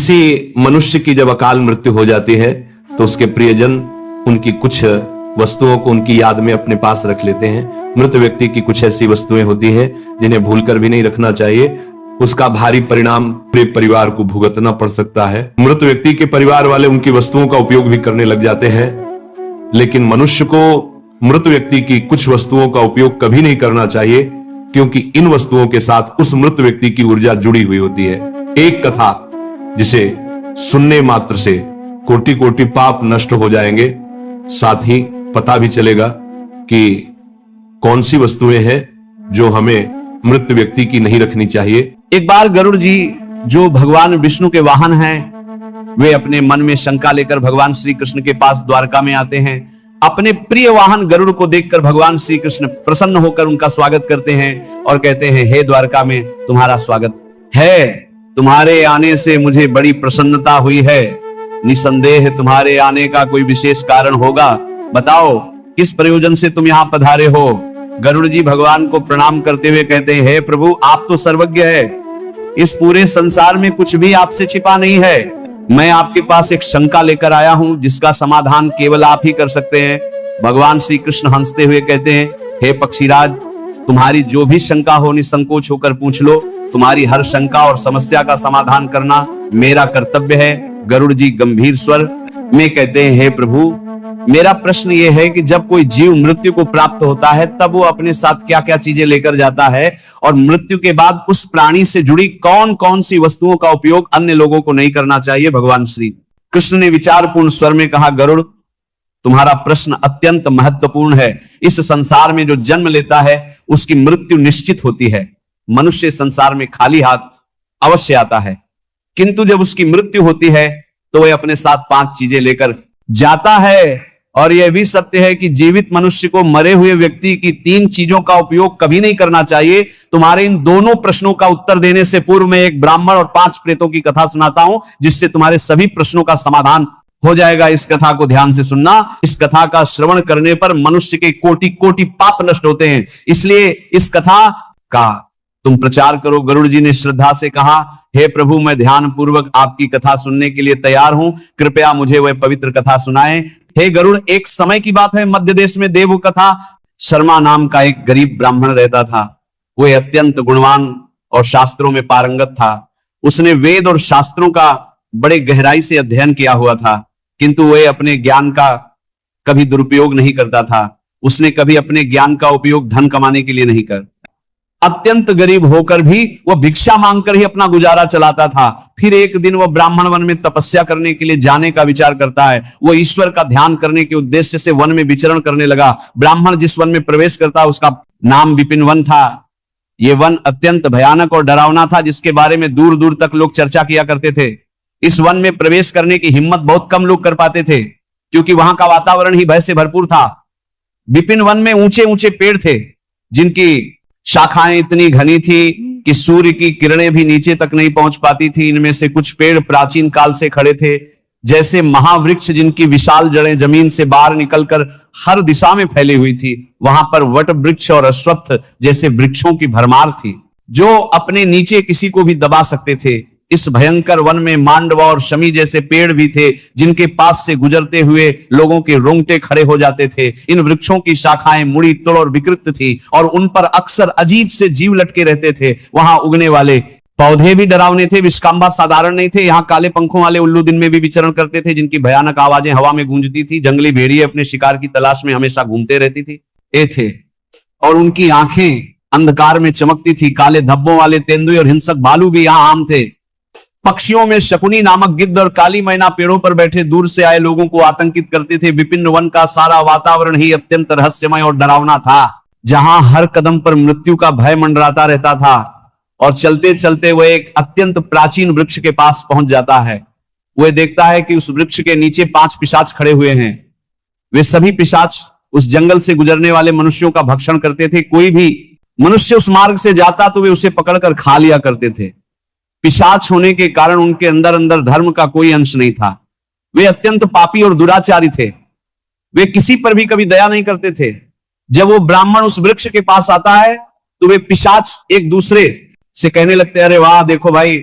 किसी मनुष्य की जब अकाल मृत्यु हो जाती है तो उसके प्रियजन उनकी कुछ वस्तुओं को उनकी याद में अपने पास रख लेते हैं। मृत व्यक्ति की कुछ ऐसी वस्तुएं होती हैं जिन्हें भूलकर भी नहीं रखना चाहिए। उसका भारी परिणाम पूरे परिवार को भुगतना पड़ सकता है। मृत व्यक्ति के परिवार वाले उनकी वस्तुओं का उपयोग भी करने लग जाते हैं, लेकिन मनुष्य को मृत व्यक्ति की कुछ वस्तुओं का उपयोग कभी नहीं करना चाहिए, क्योंकि इन वस्तुओं के साथ उस मृत व्यक्ति की ऊर्जा जुड़ी हुई होती है। एक कथा जिसे सुनने मात्र से कोटि कोटि पाप नष्ट हो जाएंगे, साथ ही पता भी चलेगा कि कौन सी वस्तुएं हैं जो हमें मृत व्यक्ति की नहीं रखनी चाहिए। एक बार गरुड़ जी, जो भगवान विष्णु के वाहन हैं, वे अपने मन में शंका लेकर भगवान श्री कृष्ण के पास द्वारका में आते हैं। अपने प्रिय वाहन गरुड़ को देखकर भगवान श्री कृष्ण प्रसन्न होकर उनका स्वागत करते हैं और कहते हैं, हे द्वारका में तुम्हारा स्वागत है। तुम्हारे आने से मुझे बड़ी प्रसन्नता हुई है। निसंदेह तुम्हारे आने का कोई विशेष कारण होगा। बताओ किस प्रयोजन से तुम यहाँ पधारे हो। गरुड़ जी भगवान को प्रणाम करते हुए कहते हैं, हे प्रभु, आप तो सर्वज्ञ है। इस पूरे संसार में कुछ भी आपसे छिपा नहीं है। मैं आपके पास एक शंका लेकर आया हूं, जिसका समाधान केवल आप ही कर सकते हैं। भगवान श्री कृष्ण हंसते हुए कहते हैं, हे पक्षीराज, तुम्हारी जो भी शंका हो निसंकोच होकर पूछ लो। तुम्हारी हर शंका और समस्या का समाधान करना मेरा कर्तव्य है। गरुड़ जी गंभीर स्वर में कहते हैं, हे प्रभु, मेरा प्रश्न यह है कि जब कोई जीव मृत्यु को प्राप्त होता है तब वो अपने साथ क्या क्या चीजें लेकर जाता है, और मृत्यु के बाद उस प्राणी से जुड़ी कौन कौन सी वस्तुओं का उपयोग अन्य लोगों को नहीं करना चाहिए। भगवान श्री कृष्ण ने विचारपूर्ण स्वर में कहा, गरुड़, तुम्हारा प्रश्न अत्यंत महत्वपूर्ण है। इस संसार में जो जन्म लेता है उसकी मृत्यु निश्चित होती है। मनुष्य संसार में खाली हाथ अवश्य आता है, किंतु जब उसकी मृत्यु होती है तो वह अपने साथ 5 चीजें लेकर जाता है। और यह भी सत्य है कि जीवित मनुष्य को मरे हुए व्यक्ति की 3 चीजों का उपयोग कभी नहीं करना चाहिए। तुम्हारे इन दोनों प्रश्नों का उत्तर देने से पूर्व मैं एक ब्राह्मण और 5 प्रेतों की कथा सुनाता हूं, जिससे तुम्हारे सभी प्रश्नों का समाधान हो जाएगा। इस कथा को ध्यान से सुनना। इस कथा का श्रवण करने पर मनुष्य के कोटि कोटि पाप नष्ट होते हैं, इसलिए इस कथा का तुम प्रचार करो। गरुड़ जी ने श्रद्धा से कहा, हे प्रभु, मैं ध्यान पूर्वक आपकी कथा सुनने के लिए तैयार हूं। कृपया मुझे वह पवित्र कथा सुनाएं। हे गरुड़, एक समय की बात है, मध्य देश में देव कथा शर्मा नाम का एक गरीब ब्राह्मण रहता था। वह अत्यंत गुणवान और शास्त्रों में पारंगत था। उसने वेद और शास्त्रों का बड़े गहराई से अध्ययन किया हुआ था, किंतु वह अपने ज्ञान का कभी दुरुपयोग नहीं करता था। उसने कभी अपने ज्ञान का उपयोग धन कमाने के लिए नहीं कर। अत्यंत गरीब होकर भी वह भिक्षा मांगकर ही अपना गुजारा चलाता था। फिर एक दिन वह ब्राह्मण वन में तपस्या करने के लिए जाने का विचार करता है। वह ईश्वर का ध्यान करने के उद्देश्य से वन में विचरण करने लगा। ब्राह्मण जिस वन में प्रवेश करता उसका नाम विपिन वन था। यह वन अत्यंत भयानक और डरावना था, जिसके बारे में दूर दूर तक लोग चर्चा किया करते थे। इस वन में प्रवेश करने की हिम्मत बहुत कम लोग कर पाते थे, क्योंकि वहां का वातावरण ही भय से भरपूर था। विपिन वन में ऊंचे ऊंचे पेड़ थे, जिनकी शाखाएं इतनी घनी थी कि सूर्य की किरणें भी नीचे तक नहीं पहुंच पाती थी। इनमें से कुछ पेड़ प्राचीन काल से खड़े थे, जैसे महावृक्ष जिनकी विशाल जड़ें जमीन से बाहर निकलकर हर दिशा में फैली हुई थी। वहां पर वट वृक्ष और अश्वत्थ जैसे वृक्षों की भरमार थी, जो अपने नीचे किसी को भी दबा सकते थे। इस भयंकर वन में मांडवा और शमी जैसे पेड़ भी थे, जिनके पास से गुजरते हुए लोगों के रोंगटे खड़े हो जाते थे। इन वृक्षों की शाखाएं मुड़ी तुड़ और विकृत थी, और उन पर अक्सर अजीब से जीव लटके रहते थे। वहां उगने वाले पौधे भी डरावने थे, विष्कांबा साधारण नहीं थे। यहाँ काले पंखों वाले उल्लू दिन में भी विचरण करते थे, जिनकी भयानक आवाजें हवा में गूंजती थी। जंगली भेड़िए अपने शिकार की तलाश में हमेशा घूमते रहती थी थे, और उनकी आंखें अंधकार में चमकती थी। काले धब्बों वाले तेंदुए और हिंसक भालू भी यहाँ आम थे। पक्षियों में शकुनी नामक गिद्ध और काली मैना पेड़ों पर बैठे दूर से आए लोगों को आतंकित करते थे। विपिन वन का सारा वातावरण ही अत्यंत रहस्यमय और डरावना था, जहां हर कदम पर मृत्यु का भय मंडराता रहता था। और चलते चलते वह एक अत्यंत प्राचीन वृक्ष के पास पहुंच जाता है। वह देखता है कि उस वृक्ष के नीचे 5 पिशाच खड़े हुए हैं। वे सभी पिशाच उस जंगल से गुजरने वाले मनुष्यों का भक्षण करते थे। कोई भी मनुष्य उस मार्ग से जाता तो वे उसे पकड़कर खा लिया करते थे। पिशाच होने के कारण उनके अंदर अंदर धर्म का कोई अंश नहीं था। वे अत्यंत पापी और दुराचारी थे। वे किसी पर भी कभी दया नहीं करते थे। जब वो ब्राह्मण उस वृक्ष के पास आता है तो वे पिशाच एक दूसरे से कहने लगते हैं, अरे वाह, देखो भाई,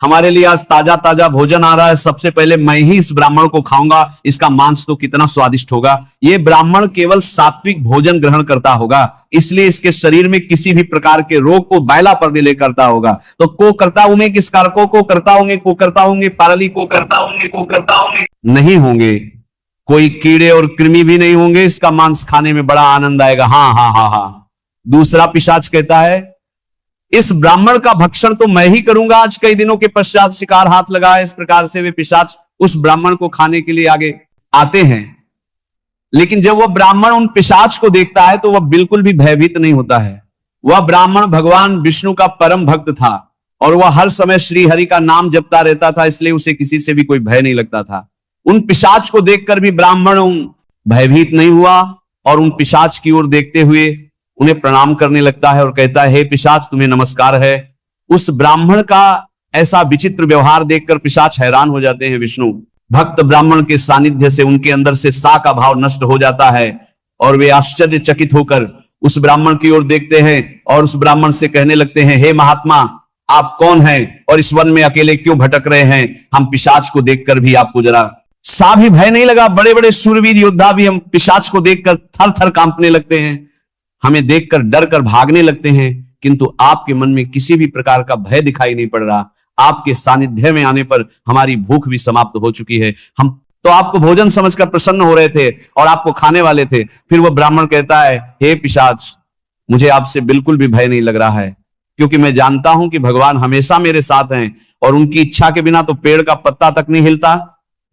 हमारे लिए आज ताजा ताजा भोजन आ रहा है, सबसे पहले मैं ही इस ब्राह्मण को खाऊंगा, इसका मांस तो कितना स्वादिष्ट होगा। ये ब्राह्मण केवल सात्विक भोजन ग्रहण करता होगा, इसलिए इसके शरीर में किसी भी प्रकार के रोग को बैला पर्दे ले करता होगा। तो को करता होंगे, किस कारकों को करता होंगे, को करता होंगे, पारली को करता होंगे, को करता होंगे नहीं होंगे, कोई कीड़े और कृमि भी नहीं होंगे, इसका मांस खाने में बड़ा आनंद आएगा। हाँ हाँ हाँ हाँ। दूसरा पिशाच कहता है इस ब्राह्मण का भक्षण तो मैं ही करूंगा। आज कई दिनों के पश्चात शिकार हाथ लगा है। इस प्रकार से वे पिशाच उस ब्राह्मण को खाने के लिए आगे आते हैं, लेकिन जब वह ब्राह्मण उन पिशाच को देखता है तो वह बिल्कुल भी भयभीत नहीं होता है। वह ब्राह्मण भगवान विष्णु का परम भक्त था और वह हर समय श्री हरि का नाम जपता रहता था, इसलिए उसे किसी से भी कोई भय नहीं लगता था। उन पिशाच को देखकर भी ब्राह्मण भयभीत नहीं हुआ और उन पिशाच की ओर देखते हुए उन्हें प्रणाम करने लगता है और कहता है हे पिशाच, तुम्हें नमस्कार है। उस ब्राह्मण का ऐसा विचित्र व्यवहार देखकर पिशाच हैरान हो जाते हैं। विष्णु भक्त ब्राह्मण के सानिध्य से उनके अंदर से सा का भाव नष्ट हो जाता है और वे आश्चर्यचकित होकर उस ब्राह्मण की ओर देखते हैं और उस ब्राह्मण से कहने लगते हैं हे महात्मा, आप कौन हैं और इस वन में अकेले क्यों भटक रहे हैं? हम पिशाच को देखकर भी आपको जरा सा भी भय नहीं लगा। बड़े बड़े शूरवीर योद्धा भी हम पिशाच को देखकर थर थर कांपने लगते हैं, हमें देखकर डर कर भागने लगते हैं, किंतु आपके मन में किसी भी प्रकार का भय दिखाई नहीं पड़ रहा। आपके सानिध्य में आने पर हमारी भूख भी समाप्त हो चुकी है। हम तो आपको भोजन समझकर प्रसन्न हो रहे थे और आपको खाने वाले थे। फिर वह ब्राह्मण कहता है हे पिशाच, मुझे आपसे बिल्कुल भी भय नहीं लग रहा है, क्योंकि मैं जानता हूं कि भगवान हमेशा मेरे साथ हैं और उनकी इच्छा के बिना तो पेड़ का पत्ता तक नहीं हिलता।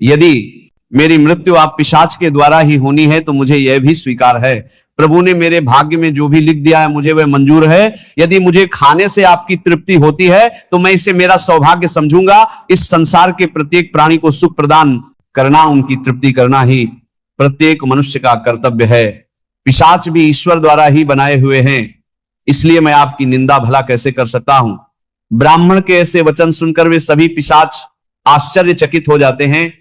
यदि मेरी मृत्यु आप पिशाच के द्वारा ही होनी है तो मुझे यह भी स्वीकार है। प्रभु ने मेरे भाग्य में जो भी लिख दिया है मुझे वह मंजूर है। यदि मुझे खाने से आपकी तृप्ति होती है तो मैं इसे मेरा सौभाग्य समझूंगा। इस संसार के प्रत्येक प्राणी को सुख प्रदान करना, उनकी तृप्ति करना ही प्रत्येक मनुष्य का कर्तव्य है। पिशाच भी ईश्वर द्वारा ही बनाए हुए हैं, इसलिए मैं आपकी निंदा भला कैसे कर सकता हूं। ब्राह्मण के ऐसे वचन सुनकर वे सभी पिशाच आश्चर्यचकित हो जाते हैं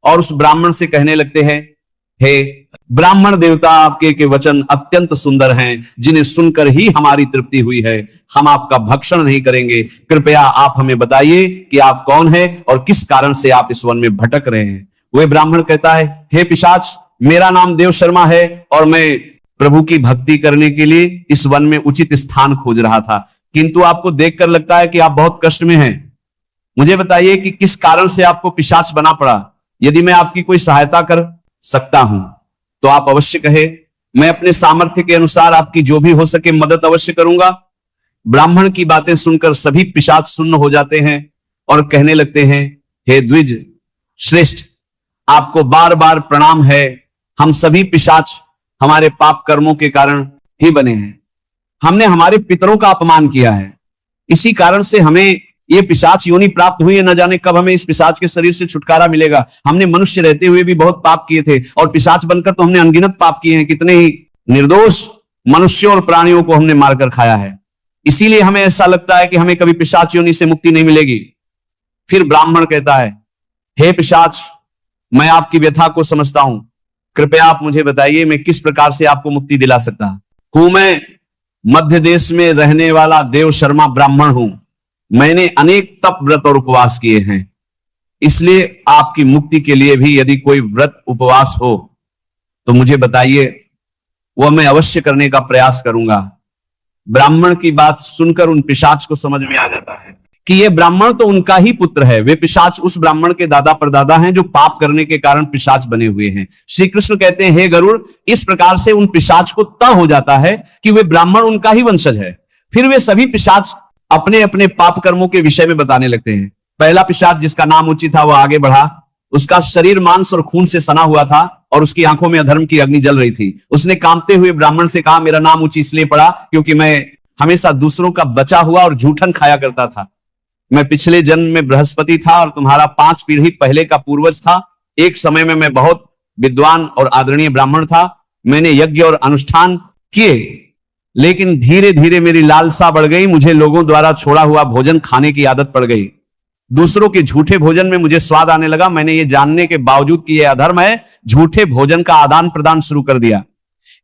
और उस ब्राह्मण से कहने लगते हैं हे ब्राह्मण देवता, आपके के वचन अत्यंत सुंदर हैं, जिन्हें सुनकर ही हमारी तृप्ति हुई है। हम आपका भक्षण नहीं करेंगे। कृपया आप हमें बताइए कि आप कौन है और किस कारण से आप इस वन में भटक रहे हैं। वह ब्राह्मण कहता है हे पिशाच, मेरा नाम देव शर्मा है और मैं प्रभु की भक्ति करने के लिए इस वन में उचित स्थान खोज रहा था, किंतु आपको देखकर लगता है कि आप बहुत कष्ट में हैं। मुझे बताइए कि किस कारण से आपको पिशाच बना पड़ा। यदि मैं आपकी कोई सहायता कर सकता हूं तो आप अवश्य कहे। मैं अपने सामर्थ्य के अनुसार आपकी जो भी हो सके मदद अवश्य करूंगा। ब्राह्मण की बातें सुनकर सभी पिशाच सुन्न हो जाते हैं और कहने लगते हैं हे द्विज श्रेष्ठ, आपको बार बार प्रणाम है। हम सभी पिशाच हमारे पाप कर्मों के कारण ही बने हैं। हमने हमारे पितरों का अपमान किया है, इसी कारण से हमें ये पिशाच योनि प्राप्त हुई है। न जाने कब हमें इस पिशाच के शरीर से छुटकारा मिलेगा। हमने मनुष्य रहते हुए भी बहुत पाप किए थे और पिशाच बनकर तो हमने अनगिनत पाप किए हैं। कितने ही निर्दोष मनुष्यों और प्राणियों को हमने मारकर खाया है। इसीलिए हमें ऐसा लगता है कि हमें कभी पिशाच योनि से मुक्ति नहीं मिलेगी। फिर ब्राह्मण कहता है हे पिशाच, मैं आपकी व्यथा को समझता हूं। कृपया आप मुझे बताइए मैं किस प्रकार से आपको मुक्ति दिला सकता हूं। मैं मध्य देश में रहने वाला देव शर्मा ब्राह्मण हूं। मैंने अनेक तप व्रत और उपवास किए हैं, इसलिए आपकी मुक्ति के लिए भी यदि कोई व्रत उपवास हो तो मुझे बताइए, वह मैं अवश्य करने का प्रयास करूंगा। ब्राह्मण की बात सुनकर उन पिशाच को समझ में आ जाता है कि यह ब्राह्मण तो उनका ही पुत्र है। वे पिशाच उस ब्राह्मण के दादा परदादा हैं जो पाप करने के कारण पिशाच बने हुए हैं। श्री कृष्ण कहते हैं हे गरुड़, इस प्रकार से उन पिशाच को तय हो जाता है कि वे ब्राह्मण उनका ही वंशज है। फिर वे सभी पिशाच अपने अपने पाप कर्मों के विषय में बताने लगते हैं। पहला पिशाच जिसका नाम ऊंची था वह आगे बढ़ा। उसका शरीर मांस और खून से सना हुआ था और उसकी आंखों में अधर्म की अग्नि जल रही थी। उसने कांपते हुए ब्राह्मण से कहा मेरा नाम ऊंची इसलिए पड़ा क्योंकि मैं हमेशा दूसरों का बचा हुआ और जूठन खाया करता था। मैं पिछले जन्म में बृहस्पति था और तुम्हारा 5 पीढ़ी पहले का पूर्वज था। एक समय में मैं बहुत विद्वान और आदरणीय ब्राह्मण था। मैंने यज्ञ और अनुष्ठान किए, लेकिन धीरे धीरे मेरी लालसा बढ़ गई। मुझे लोगों द्वारा छोड़ा हुआ भोजन खाने की आदत पड़ गई। दूसरों के झूठे भोजन में मुझे स्वाद आने लगा। मैंने ये जानने के बावजूद कि यह अधर्म है, झूठे भोजन का आदान प्रदान शुरू कर दिया।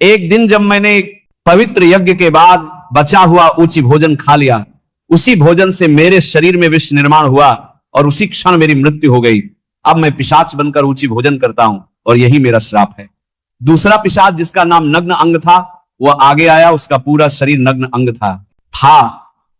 एक दिन जब मैंने पवित्र यज्ञ के बाद बचा हुआ ऊंची भोजन खा लिया, उसी भोजन से मेरे शरीर में विष निर्माण हुआ और उसी क्षण मेरी मृत्यु हो गई। अब मैं पिशाच बनकर ऊंची भोजन करता हूं और यही मेरा श्राप है। दूसरा पिशाच जिसका नाम नग्न अंग था, वह आगे आया। उसका पूरा शरीर नग्न अंग था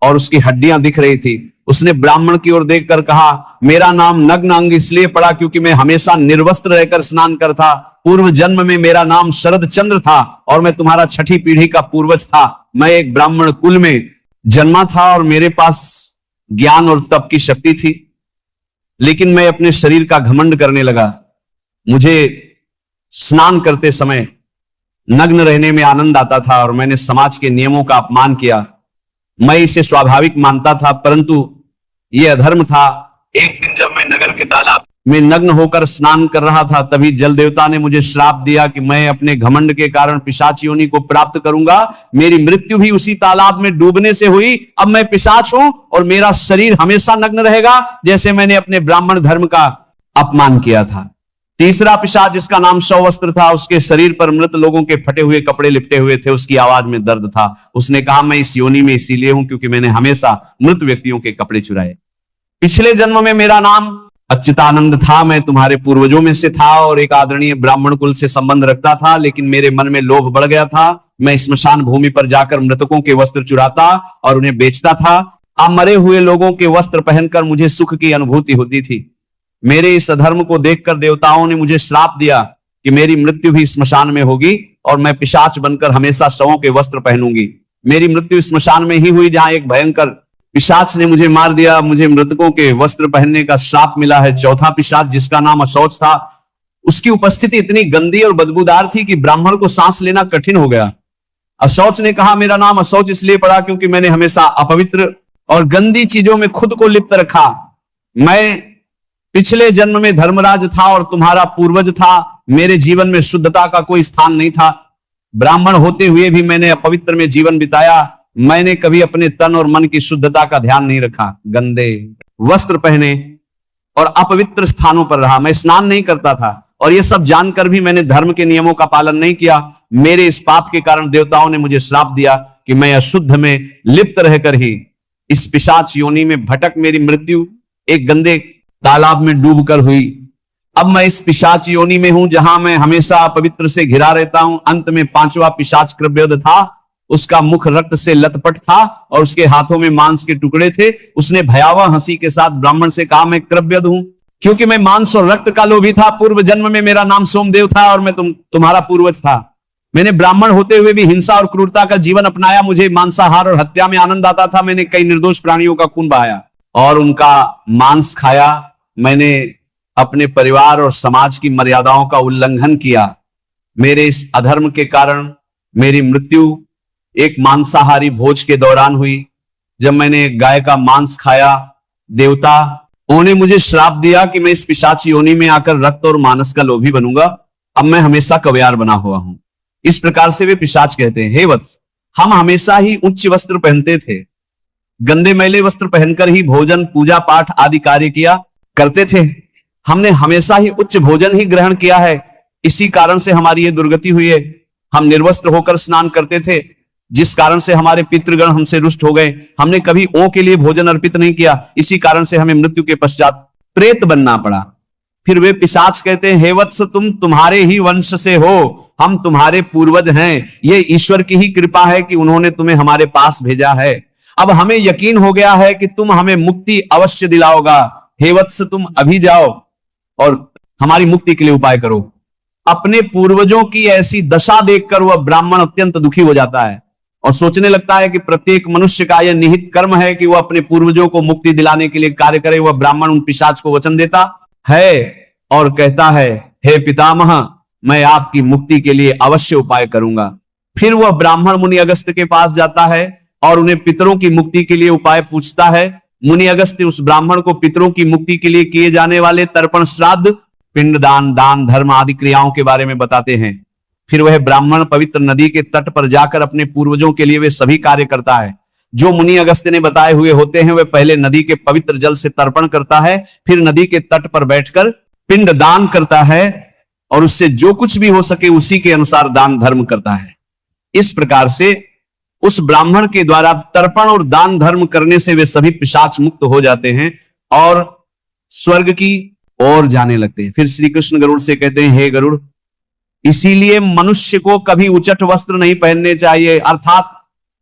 और उसकी हड्डियां दिख रही थी। उसने ब्राह्मण की ओर देखकर कहा, मेरा नाम नग्न अंग इसलिए पड़ा क्योंकि मैं हमेशा निर्वस्त्र रहकर स्नान करता। पूर्व जन्म में मेरा नाम शरद चंद्र था और मैं तुम्हारा 6ठी पीढ़ी का पूर्वज था। मैं एक ब्राह्मण कुल में जन्मा था और मेरे पास ज्ञान और तप की शक्ति थी, लेकिन मैं अपने शरीर का घमंड करने लगा। मुझे स्नान करते समय नग्न रहने में आनंद आता था और मैंने समाज के नियमों का अपमान किया। मैं इसे स्वाभाविक मानता था, परंतु यह अधर्म था। एक दिन जब मैं नगर के तालाब में नग्न होकर स्नान कर रहा था, तभी जल देवता ने मुझे श्राप दिया कि मैं अपने घमंड के कारण पिशाच योनि को प्राप्त करूंगा। मेरी मृत्यु भी उसी तालाब में डूबने से हुई। अब मैं पिशाच हूं और मेरा शरीर हमेशा नग्न रहेगा, जैसे मैंने अपने ब्राह्मण धर्म का अपमान किया था। तीसरा पिशाच जिसका नाम सौवस्त्र था, उसके शरीर पर मृत लोगों के फटे हुए कपड़े लिपटे हुए थे। उसकी आवाज में दर्द था। उसने कहा, मैं इस योनि में इसीलिए हूं क्योंकि मैंने हमेशा मृत व्यक्तियों के कपड़े चुराए। पिछले जन्म में मेरा नाम अच्युतानंद था। मैं तुम्हारे पूर्वजों में से था और एक आदरणीय ब्राह्मण कुल से संबंध रखता था, लेकिन मेरे मन में लोभ बढ़ गया था। मैं स्मशान भूमि पर जाकर मृतकों के वस्त्र चुराता और उन्हें बेचता था। अब मरे हुए लोगों के वस्त्र पहनकर मुझे सुख की अनुभूति होती थी। मेरे इस अधर्म को देखकर देवताओं ने मुझे श्राप दिया कि मेरी मृत्यु भी स्मशान में होगी और मैं पिशाच बनकर हमेशा शवों के वस्त्र पहनूंगी। मेरी मृत्यु स्मशान में ही हुई, जहां एक भयंकर पिशाच ने मुझे मार दिया। मुझे मृतकों के वस्त्र पहनने का श्राप मिला है। चौथा पिशाच जिसका नाम अशौच था, उसकी उपस्थिति इतनी गंदी और बदबूदार थी कि ब्राह्मण को सांस लेना कठिन हो गया। अशौच ने कहा, मेरा नाम अशौच इसलिए पड़ा क्योंकि मैंने हमेशा अपवित्र और गंदी चीजों में खुद को लिप्त रखा। मैं पिछले जन्म में धर्मराज था और तुम्हारा पूर्वज था। मेरे जीवन में शुद्धता का कोई स्थान नहीं था। ब्राह्मण होते हुए भी मैंने अपवित्र में जीवन बिताया। मैंने कभी अपने तन और मन की शुद्धता का ध्यान नहीं रखा। गंदे वस्त्र पहने और अपवित्र स्थानों पर रहा। मैं स्नान नहीं करता था और यह सब जानकर भी मैंने धर्म के नियमों का पालन नहीं किया। मेरे इस पाप के कारण देवताओं ने मुझे श्राप दिया कि मैं अशुद्ध में लिप्त रहकर ही इस पिशाच योनि में भटक मेरी मृत्यु एक गंदे तालाब में डूबकर हुई। अब मैं इस पिशाच योनि में हूं जहां मैं हमेशा अपवित्र से घिरा रहता हूं। अंत में पांचवा पिशाच कृभ्यद था। उसका मुख रक्त से लथपथ था और उसके हाथों में मांस के टुकड़े थे। उसने भयावह हंसी के साथ ब्राह्मण से कहा, मैं कृभ्यद हूं क्योंकि मैं मांस और रक्त का लोभी था। पूर्व जन्म में मेरा नाम सोमदेव था और मैं तुम्हारा पूर्वज था। मैंने ब्राह्मण होते हुए भी हिंसा और क्रूरता का जीवन अपनाया। मुझे मांसाहार और हत्या में आनंद आता था। मैंने कई निर्दोष प्राणियों का खून बहाया और उनका मांस खाया। मैंने अपने परिवार और समाज की मर्यादाओं का उल्लंघन किया। मेरे इस अधर्म के कारण मेरी मृत्यु एक मांसाहारी भोज के दौरान हुई। जब मैंने गाय का मांस खाया, देवताओं ने मुझे श्राप दिया कि मैं इस पिशाच योनि में आकर रक्त और मांस का लोभी बनूंगा। अब मैं हमेशा कव्यार बना हुआ हूं। इस प्रकार से वे पिशाच कहते हैं, हे वत्स, हम हमेशा ही उच्च वस्त्र पहनते थे। गंदे मैले वस्त्र पहनकर ही भोजन, पूजा पाठ आदि कार्य किया करते थे। हमने हमेशा ही उच्च भोजन ही ग्रहण किया है। इसी कारण से हमारी ये दुर्गति हुई है। हम निर्वस्त्र होकर स्नान करते थे, जिस कारण से हमारे पितृगण हमसे रुष्ट हो गए। हमने कभी ओं के लिए भोजन अर्पित नहीं किया। इसी कारण से हमें मृत्यु के पश्चात प्रेत बनना पड़ा। फिर वे पिशाच कहते हैं, हे वत्स, तुम तुम्हारे ही वंश से हो। हम तुम्हारे पूर्वज हैं। ये ईश्वर की ही कृपा है कि उन्होंने तुम्हें हमारे पास भेजा है। अब हमें यकीन हो गया है कि तुम हमें मुक्ति अवश्य दिलाओगा। हे वत्स, तुम अभी जाओ और हमारी मुक्ति के लिए उपाय करो। अपने पूर्वजों की ऐसी दशा देखकर वह ब्राह्मण अत्यंत दुखी हो जाता है और सोचने लगता है कि प्रत्येक मनुष्य का यह निहित कर्म है कि वह अपने पूर्वजों को मुक्ति दिलाने के लिए कार्य करे। वह ब्राह्मण उन पिशाच को वचन देता है और कहता है, हे पितामह, मैं आपकी मुक्ति के लिए अवश्य उपाय करूंगा। फिर वह ब्राह्मण मुनि अगस्त्य के पास जाता है और उन्हें पितरों की मुक्ति के लिए उपाय पूछता है। मुनि अगस्त्य उस ब्राह्मण को पितरों की मुक्ति के लिए किए जाने वाले तर्पण, श्राद्ध, पिंडदान, दान, धर्म आदि क्रियाओं के बारे में बताते हैं। फिर वह ब्राह्मण पवित्र नदी के तट पर जाकर अपने पूर्वजों के लिए वे सभी कार्य करता है जो मुनि अगस्त्य ने बताए हुए होते हैं। वह पहले नदी के पवित्र जल से तर्पण करता है, फिर नदी के तट पर बैठकर पिंड दान करता है और उससे जो कुछ भी हो सके उसी के अनुसार दान धर्म करता है। इस प्रकार से उस ब्राह्मण के द्वारा तर्पण और दान धर्म करने से वे सभी पिशाच मुक्त हो जाते हैं और स्वर्ग की ओर जाने लगते हैं। फिर श्री कृष्ण गरुड़ से कहते हैं, हे गरुड़, इसीलिए मनुष्य को कभी उचट वस्त्र नहीं पहनने चाहिए, अर्थात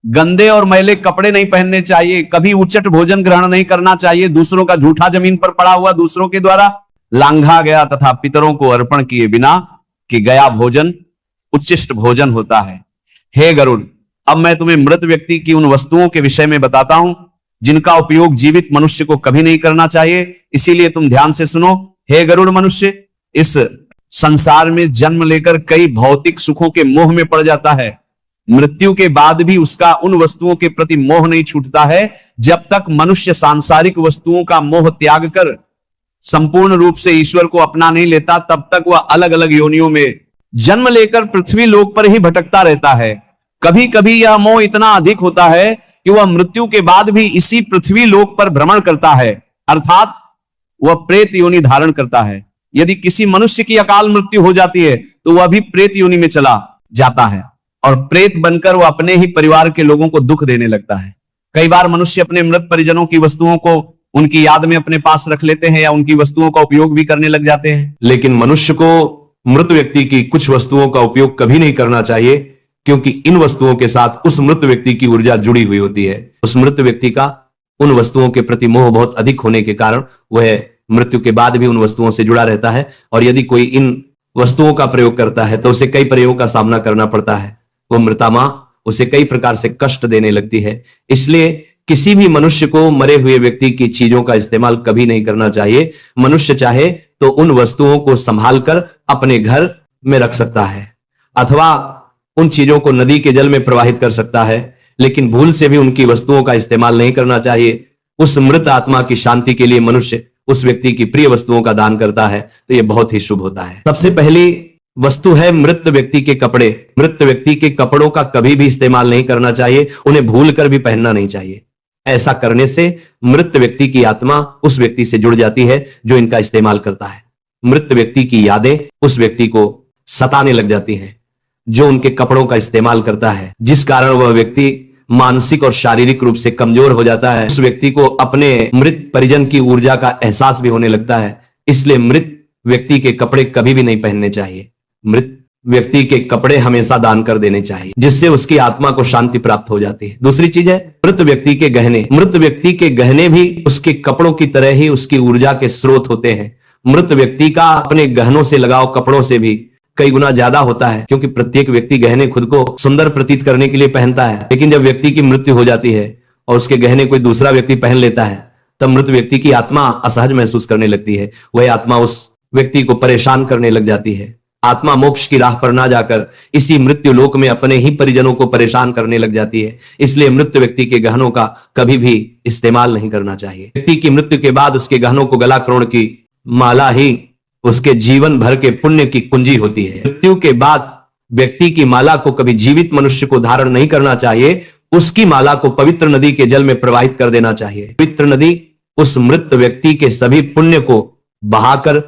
गंदे और मैले कपड़े नहीं पहनने चाहिए, कभी उचट भोजन ग्रहण नहीं करना चाहिए, दूसरों का झूठा जमीन पर पड़ा हुआ दूसरों के द्वारा लांघा गया तथा पितरों को अर्पण किए बिना कि गया भोजन उच्चिष्ट भोजन होता है। हे गरुड़, अब मैं तुम्हें मृत व्यक्ति की उन वस्तुओं के विषय में बताता हूं जिनका उपयोग जीवित मनुष्य को कभी नहीं करना चाहिए, इसीलिए तुम ध्यान से सुनो। हे गरुड़ मनुष्य, इस संसार में जन्म लेकर कई भौतिक सुखों के मोह में पड़ जाता है, मृत्यु के बाद भी उसका उन वस्तुओं के प्रति मोह नहीं छूटता है। जब तक मनुष्य सांसारिक वस्तुओं का मोह त्याग कर संपूर्ण रूप से ईश्वर को अपना नहीं लेता, तब तक वह अलग अलग योनियों में जन्म लेकर पृथ्वी लोक पर ही भटकता रहता है। कभी कभी यह मोह इतना अधिक होता है कि वह मृत्यु के बाद भी इसी पृथ्वी लोक पर भ्रमण करता है, अर्थात वह प्रेत योनि धारण करता है। यदि किसी मनुष्य की अकाल मृत्यु हो जाती है तो वह भी प्रेत योनि में चला जाता है और प्रेत बनकर वह अपने ही परिवार के लोगों को दुख देने लगता है। कई बार मनुष्य अपने मृत परिजनों की वस्तुओं को उनकी याद में अपने पास रख लेते हैं या उनकी वस्तुओं का उपयोग भी करने लग जाते हैं। लेकिन मनुष्य को मृत व्यक्ति की कुछ वस्तुओं का उपयोग कभी नहीं करना चाहिए, क्योंकि इन वस्तुओं के साथ उस मृत व्यक्ति की ऊर्जा जुड़ी हुई होती है। उस मृत व्यक्ति का उन वस्तुओं के प्रति मोह बहुत अधिक होने के कारण वह मृत्यु के बाद भी उन वस्तुओं से जुड़ा रहता है, और यदि कोई इन वस्तुओं का प्रयोग करता है तो उसे कई प्रयोगों का सामना करना पड़ता है। वह मृतात्मा उसे कई प्रकार से कष्ट देने लगती है। इसलिए किसी भी मनुष्य को मरे हुए व्यक्ति की चीजों का इस्तेमाल कभी नहीं करना चाहिए। मनुष्य चाहे तो उन वस्तुओं को संभाल कर अपने घर में रख सकता है अथवा उन चीजों को नदी के जल में प्रवाहित कर सकता है, लेकिन भूल से भी उनकी वस्तुओं का इस्तेमाल नहीं करना चाहिए। उस मृत आत्मा की शांति के लिए मनुष्य उस व्यक्ति की प्रिय वस्तुओं का दान करता है तो यह बहुत ही शुभ होता है। सबसे पहली वस्तु है मृत व्यक्ति के कपड़े। मृत व्यक्ति के कपड़ों का कभी भी इस्तेमाल नहीं करना चाहिए, उन्हें भूल कर भी पहनना नहीं चाहिए। ऐसा करने से मृत व्यक्ति की आत्मा उस व्यक्ति से जुड़ जाती है जो इनका इस्तेमाल करता है। मृत व्यक्ति की यादें उस व्यक्ति को सताने लग जाती हैं जो उनके कपड़ों का इस्तेमाल करता है, जिस कारण वह व्यक्ति मानसिक और शारीरिक रूप से कमजोर हो जाता है। उस व्यक्ति को अपने मृत परिजन की ऊर्जा का एहसास भी होने लगता है। इसलिए मृत व्यक्ति के कपड़े कभी भी नहीं पहनने चाहिए। मृत व्यक्ति के कपड़े हमेशा दान कर देने चाहिए, जिससे उसकी आत्मा को शांति प्राप्त हो जाती है। दूसरी चीज है मृत व्यक्ति के गहने। मृत व्यक्ति के गहने भी उसके कपड़ों की तरह ही उसकी ऊर्जा के स्रोत होते हैं। मृत व्यक्ति का अपने गहनों से लगाव कपड़ों से भी कई गुना ज्यादा होता है, क्योंकि प्रत्येक व्यक्ति गहने खुद को सुंदर प्रतीत करने के लिए पहनता है। लेकिन जब व्यक्ति की मृत्यु हो जाती है और उसके गहने कोई दूसरा व्यक्ति पहन लेता है, तब मृत व्यक्ति की आत्मा असहज महसूस करने लगती है। वह आत्मा उस व्यक्ति को परेशान करने लग जाती है। आत्मा मोक्ष की राह पर ना जाकर इसी मृत्यु लोक में अपने ही परिजनों को परेशान करने लग जाती है। इसलिए मृत व्यक्ति के गहनों का कभी भी इस्तेमाल नहीं करना चाहिए। व्यक्ति की मृत्यु के बाद उसके गहनों को गला क्रोड़ की माला ही उसके जीवन भर के पुण्य की कुंजी होती है। मृत्यु के बाद व्यक्ति की माला को कभी जीवित मनुष्य को धारण नहीं करना चाहिए, उसकी माला को पवित्र नदी के जल में प्रवाहित कर देना चाहिए। पवित्र नदी उस मृत व्यक्ति के सभी पुण्य को बहाकर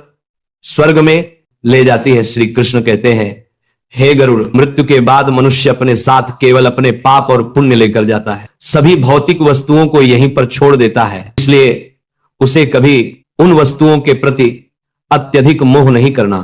स्वर्ग में ले जाती है। श्री कृष्ण कहते हैं, हे गरुड़, मृत्यु के बाद मनुष्य अपने साथ केवल अपने पाप और पुण्य लेकर जाता है, सभी भौतिक वस्तुओं को यहीं पर छोड़ देता है। इसलिए उसे कभी उन वस्तुओं के प्रति अत्यधिक मोह नहीं करना।